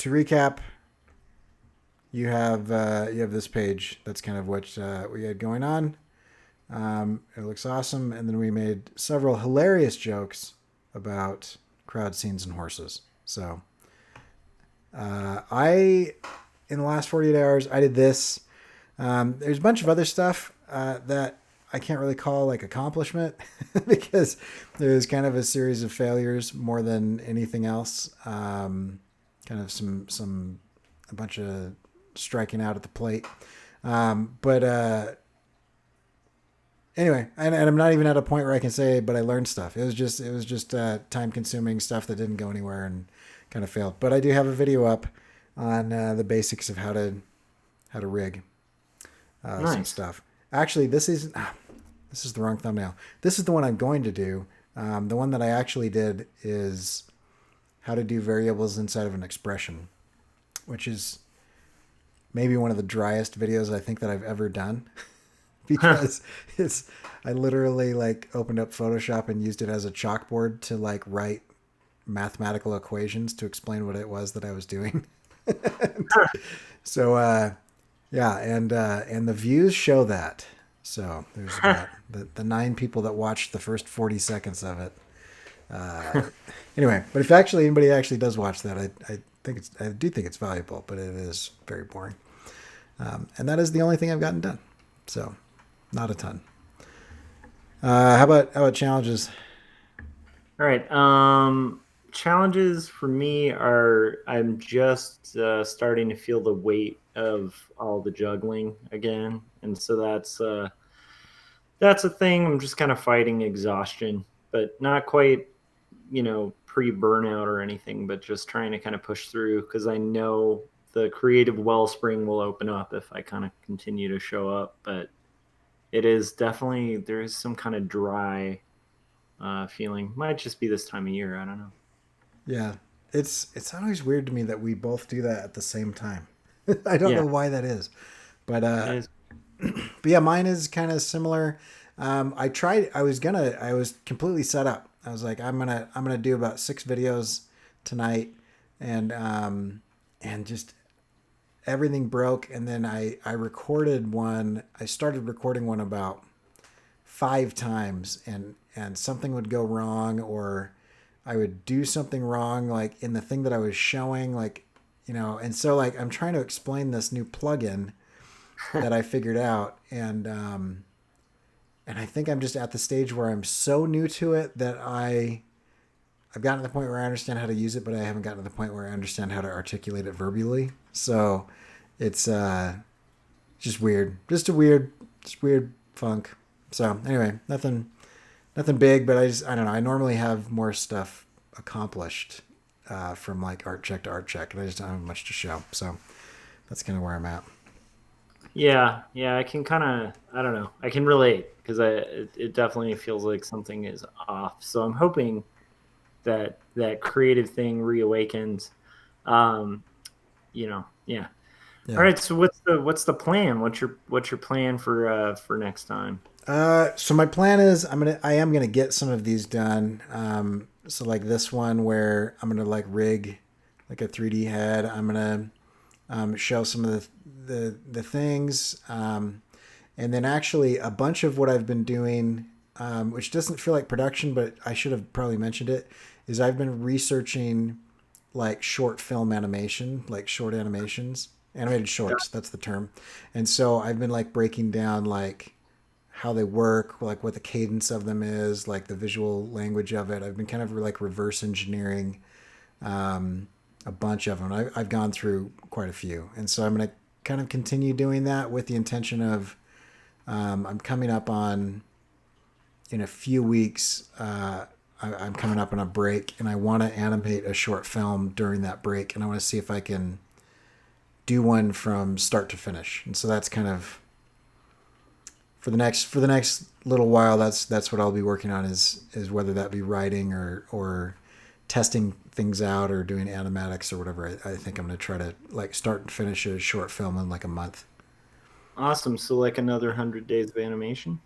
to recap, you have this page. That's kind of what we had going on. It looks awesome, and then we made several hilarious jokes about crowd scenes and horses. So I in the last 48 hours I did this. There's a bunch of other stuff that I can't really call like accomplishment because there's kind of a series of failures more than anything else. Kind of a bunch of striking out at the plate. But anyway, and I'm not even at a point where I can say, but I learned stuff. It was just time consuming stuff that didn't go anywhere and kind of failed. But I do have a video up on the basics of how to rig some Nice. stuff. Actually, this is the wrong thumbnail. This is the one I'm going to do. The one that I actually did is how to do variables inside of an expression, which is maybe one of the driest videos I think that I've ever done because it's I literally like opened up Photoshop and used it as a chalkboard to like write mathematical equations to explain what it was that I was doing. So yeah, and the views show that. So there's about the 9 people that watched the first 40 seconds of it. Uh, anyway, but if actually anybody actually does watch that, I do think it's valuable, but it is very boring. And that is the only thing I've gotten done. So not a ton. How about challenges? All right. Challenges for me are I'm just starting to feel the weight of all the juggling again, and so that's a thing. I'm just kind of fighting exhaustion, but not quite, pre burnout or anything, but just trying to kind of push through because I know the creative wellspring will open up if I kind of continue to show up. But it is definitely there is some kind of dry feeling. Might just be this time of year. I don't know. Yeah, it's always weird to me that we both do that at the same time. I don't Yeah, know why that is, but it is. but yeah, mine is kind of similar. I tried. I was completely set up. I was like, I'm gonna do about 6 videos tonight, and just everything broke. And then I recorded one. I started recording one about 5 times, and something would go wrong, or I would do something wrong, like in the thing that I was showing, like And so like I'm trying to explain this new plugin that I figured out, and I think I'm just at the stage where I'm so new to it that I've gotten to the point where I understand how to use it, but I haven't gotten to the point where I understand how to articulate it verbally. So it's just weird, just weird funk. So anyway, nothing big, but I don't know. I normally have more stuff accomplished from like art check to art check, and I just don't have much to show. So that's kind of where I'm at. Yeah. I can kind of I don't know. I can relate because it definitely feels like something is off. So I'm hoping that creative thing reawakens. Um, yeah. All Yeah. right. So what's the plan? What's your plan for next time? So my plan is I am gonna get some of these done. So like this one where I'm gonna like rig like a 3D head. I'm gonna show some of the things, and then actually a bunch of what I've been doing, which doesn't feel like production, but I should have probably mentioned it, is I've been researching like short film animation, like short animations, animated shorts. That's the term. And so I've been like breaking down like how they work, like what the cadence of them is, like the visual language of it. I've been kind of like reverse engineering a bunch of them. I've gone through quite a few, and so I'm going to kind of continue doing that with the intention of I'm coming up on in a few weeks. I'm coming up on a break, and I want to animate a short film during that break, and I want to see if I can do one from start to finish. And so that's kind of for the next little while. That's what I'll be working on is whether that be writing or testing things out or doing animatics or whatever. I think I'm going to try to like start and finish a short film in like a month. Awesome. So like another 100 days of animation.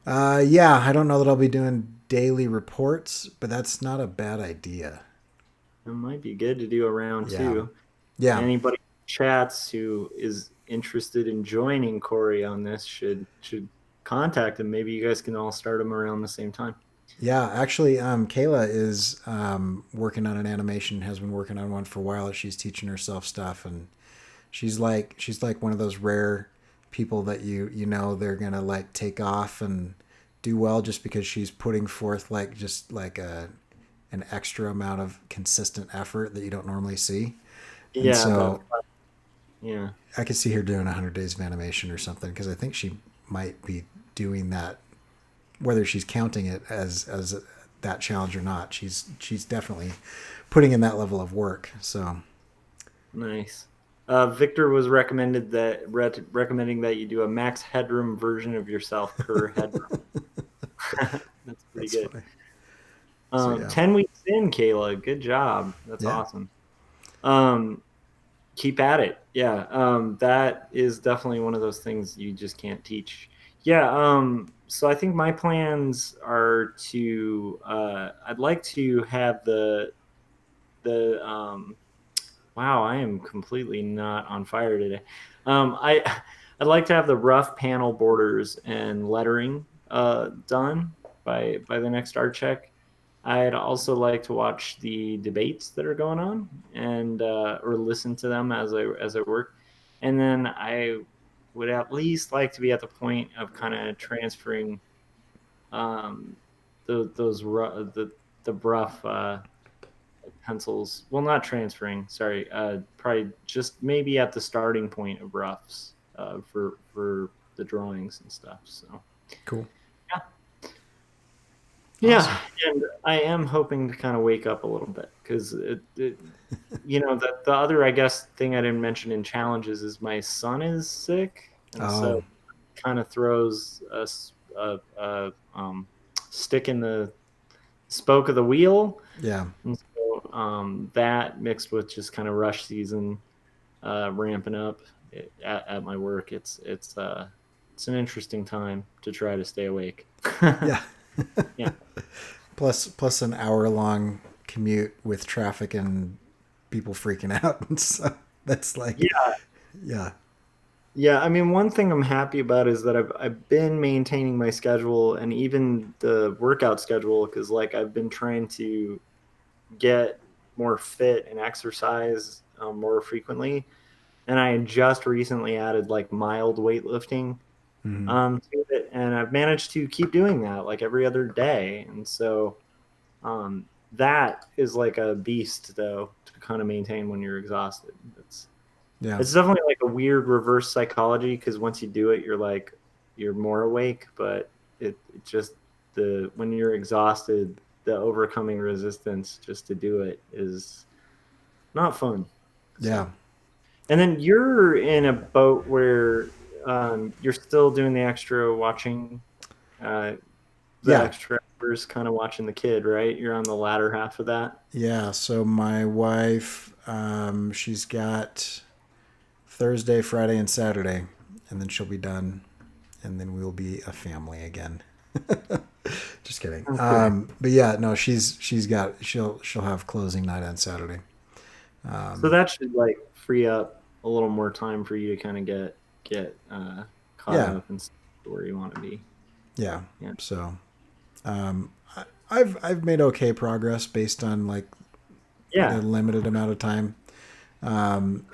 Yeah, I don't know that I'll be doing daily reports, but that's not a bad idea. It might be good to do a round Yeah. two. Yeah. Anybody in chats who is interested in joining Cory on this should contact him. Maybe you guys can all start them around the same time. Yeah, actually, Kayla is working on an animation. Has been working on one for a while. She's teaching herself stuff, and she's like one of those rare people that you know they're gonna like take off and do well just because she's putting forth like just like an extra amount of consistent effort that you don't normally see. And Yeah, that so yeah. I could see her doing 100 days of animation or something because I think she might be doing that, whether she's counting it as that challenge or not. She's definitely putting in that level of work. So Nice. Victor was recommending that you do a max headroom version of yourself per headroom. That's pretty that's good. funny. So yeah, 10 weeks in, Kayla. Good job. That's yeah, awesome. Um, keep at it. Yeah. That is definitely one of those things you just can't teach. Yeah. So I think my plans are to, I'd like to have the wow, I am completely not on fire today. I'd like to have the rough panel borders and lettering done by the next art check. I'd also like to watch the debates that are going on and or listen to them as I work, and then I would at least like to be at the point of kind of transferring um, the rough pencils. Well, not transferring. Sorry, probably just maybe at the starting point of roughs for the drawings and stuff. So cool, yeah, yeah, awesome. and I am hoping to kind of wake up a little bit because the other I guess thing I didn't mention in challenges is my son is sick, and so Oh kind of throws a stick in the spoke of the wheel. yeah, And so that mixed with just kind of rush season ramping up at my work, it's an interesting time to try to stay awake. yeah. Yeah, Plus an hour long commute with traffic and people freaking out, and so that's like yeah, yeah, yeah. I mean, one thing I'm happy about is that I've been maintaining my schedule and even the workout schedule because like I've been trying to get more fit and exercise more frequently. And I just recently added like mild weightlifting mm-hmm. to it, and I've managed to keep doing that like every other day. And so that is like a beast, though, to kind of maintain when you're exhausted. Yeah, It's definitely like a weird reverse psychology because once you do it, you're more awake, but it just the when you're exhausted, the overcoming resistance just to do it is not fun. yeah, So. And then you're in a boat where you're still doing the extra watching, uh, the yeah, extra hours, kind of watching the kid, right? You're on the latter half of that. yeah. So my wife, she's got Thursday, Friday, and Saturday, and then she'll be done, and then we'll be a family again. Just kidding. Okay. But yeah, no, she'll have closing night on Saturday. So Um, that should like free up a little more time for you to kind of get caught yeah, up and where you want to be. yeah. Yeah. So I've made okay progress based on like the Yeah. limited amount of time. Um,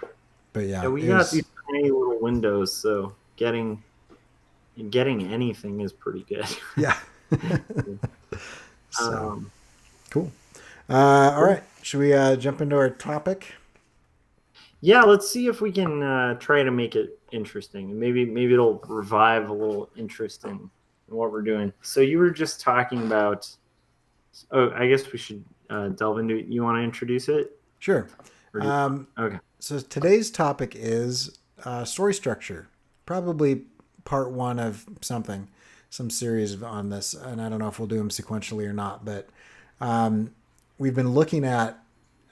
but Yeah. yeah, We it got was these tiny little windows, so getting anything is pretty good. yeah. So um, cool. All cool. right, should we jump into our topic? Yeah, let's see if we can try to make it interesting. Maybe it'll revive a little interest in what we're doing. So you were just talking about. Oh, I guess we should delve into it. You want to introduce it, Sure. or do you Um, want? Okay. so today's topic is story structure. Probably part one of something, some series on this, and I don't know if we'll do them sequentially or not. But we've been looking at.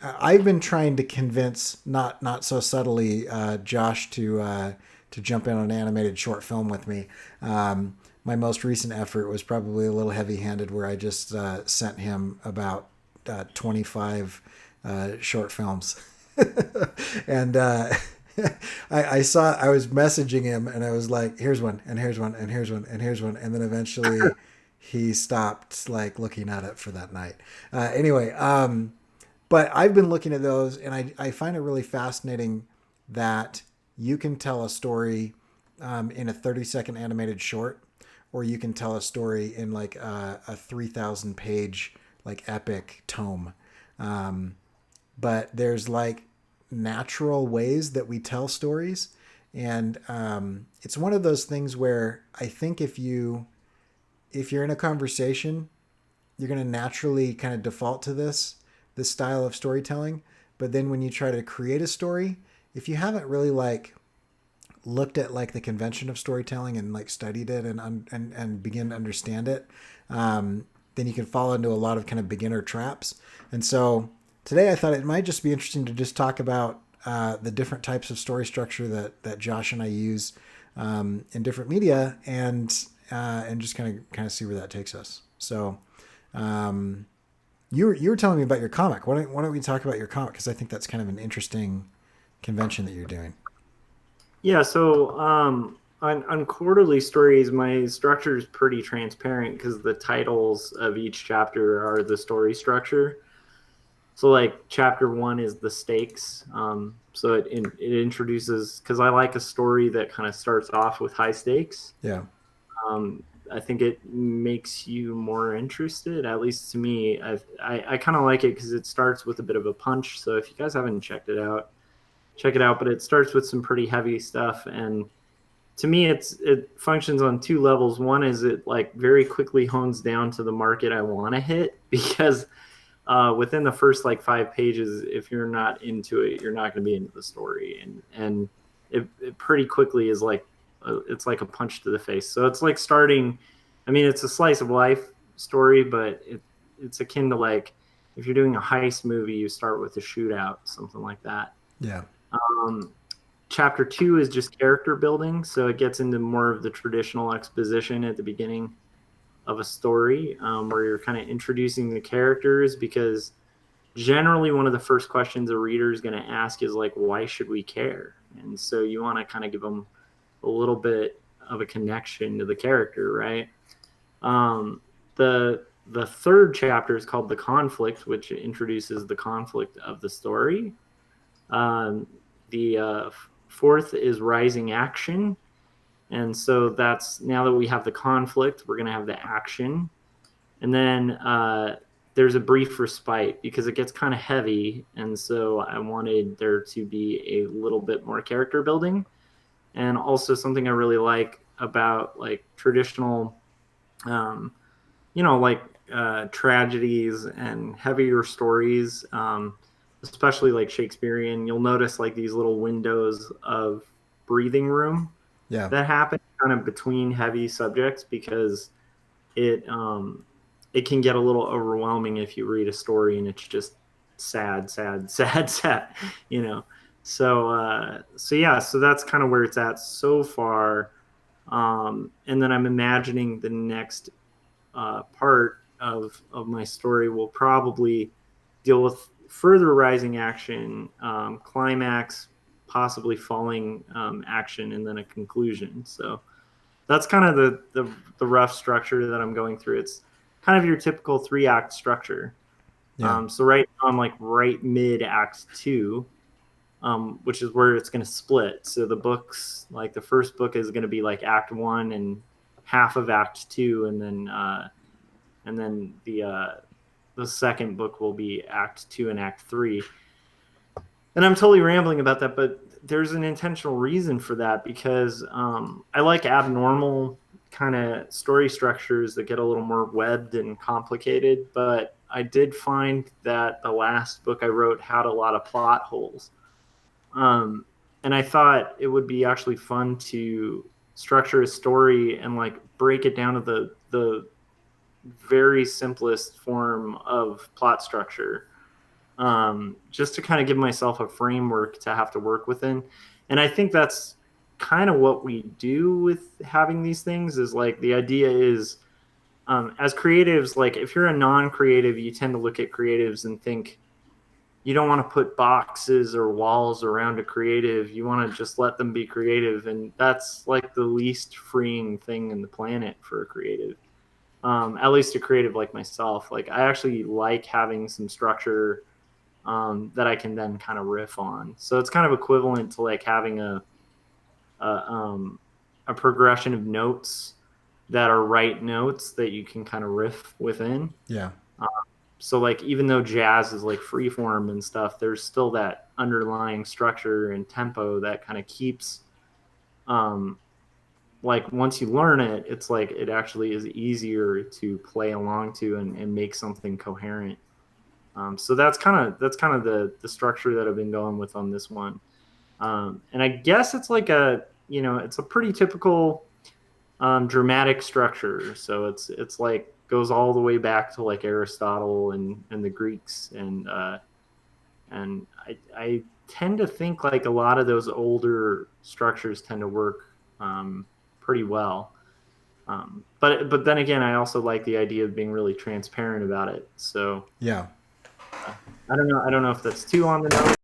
I've been trying to convince, not so subtly, Josh to jump in on an animated short film with me. My most recent effort was probably a little heavy-handed, where I just sent him about 25 short films. And I was messaging him and I was like, here's one, and here's one, and here's one, and here's one. And then eventually he stopped like looking at it for that night. Anyway, but I've been looking at those and I find it really fascinating that you can tell a story in a 30-second animated short, or you can tell a story in like a 3,000 page like epic tome. Um, but there's like natural ways that we tell stories. And it's one of those things where I think if you're in a conversation, you're going to naturally kind of default to this style of storytelling. But then when you try to create a story, if you haven't really like looked at like the convention of storytelling and like studied it and begin to understand it, then you can fall into a lot of kind of beginner traps. And so today I thought it might just be interesting to just talk about the different types of story structure that Josh and I use in different media, and just kind of see where that takes us. So you were telling me about your comic. Why don't we talk about your comic, because I think that's kind of an interesting convention that you're doing. Yeah, so on quarterly stories, my structure is pretty transparent because the titles of each chapter are the story structure. So like chapter one is the stakes. So it introduces, because I like a story that kind of starts off with high stakes. Yeah. Um, I think it makes you more interested. At least to me, I kind of like it because it starts with a bit of a punch. So if you guys haven't checked it out, check it out. But it starts with some pretty heavy stuff, and to me, it functions on two levels. One is it like very quickly hones down to the market I want to hit, because within the first like 5 pages, if you're not into it, you're not going to be into the story, and it pretty quickly is like it's like a punch to the face. So it's like starting. I mean, it's a slice of life story, but it's akin to like if you're doing a heist movie, you start with a shootout, something like that. Yeah. Um, Chapter two is just character building, so it gets into more of the traditional exposition at the beginning of a story, where you're kind of introducing the characters, because generally one of the first questions a reader is going to ask is like, why should we care? And so you want to kind of give them a little bit of a connection to the character, right? um, the third chapter is called the conflict, which introduces the conflict of the story. The fourth is rising action, and so that's, now that we have the conflict, we're going to have the action. And then there's a brief respite because it gets kind of heavy, and so I wanted there to be a little bit more character building. And also something I really like about like traditional, um, like tragedies and heavier stories, especially like Shakespearean, you'll notice like these little windows of breathing room Yeah. that happen kind of between heavy subjects, because it it can get a little overwhelming if you read a story and it's just sad, sad, sad, sad, you know. So yeah, so that's kind of where it's at so far. And then I'm imagining the next part of my story will probably deal with further rising action, climax, possibly falling action, and then a conclusion. So that's kind of the rough structure that I'm going through. It's kind of your typical 3 act structure. Yeah. So right now I'm like right mid act two, which is where it's going to split. So the books, like the first book is going to be like act one and half of act two, and then the second book will be act two and act three. And I'm totally rambling about that, but there's an intentional reason for that, because I like abnormal kind of story structures that get a little more webbed and complicated. But I did find that the last book I wrote had a lot of plot holes. And I thought it would be actually fun to structure a story and like break it down to the very simplest form of plot structure, just to kind of give myself a framework to have to work within. And I think that's kind of what we do with having these things, is like the idea is, as creatives, like if you're a non-creative, you tend to look at creatives and think, you don't want to put boxes or walls around a creative. You want to just let them be creative, and that's like the least freeing thing in the planet for a creative. At least a creative like myself. Like I actually like having some structure that I can then kind of riff on. So it's kind of equivalent to like having a, um, a progression of notes that are right notes that you can kind of riff within. Yeah. Uh, so like even though jazz is like free form and stuff, there's still that underlying structure and tempo that kind of keeps um, like once you learn it, it's like it actually is easier to play along to and make something coherent. So that's kind of the structure that I've been going with on this one. And I guess it's like it's a pretty typical dramatic structure. So it's like goes all the way back to like Aristotle and the Greeks, and I tend to think like a lot of those older structures tend to work pretty well. But then again, I also like the idea of being really transparent about it. So Yeah. I don't know. I don't know if that's too on the nose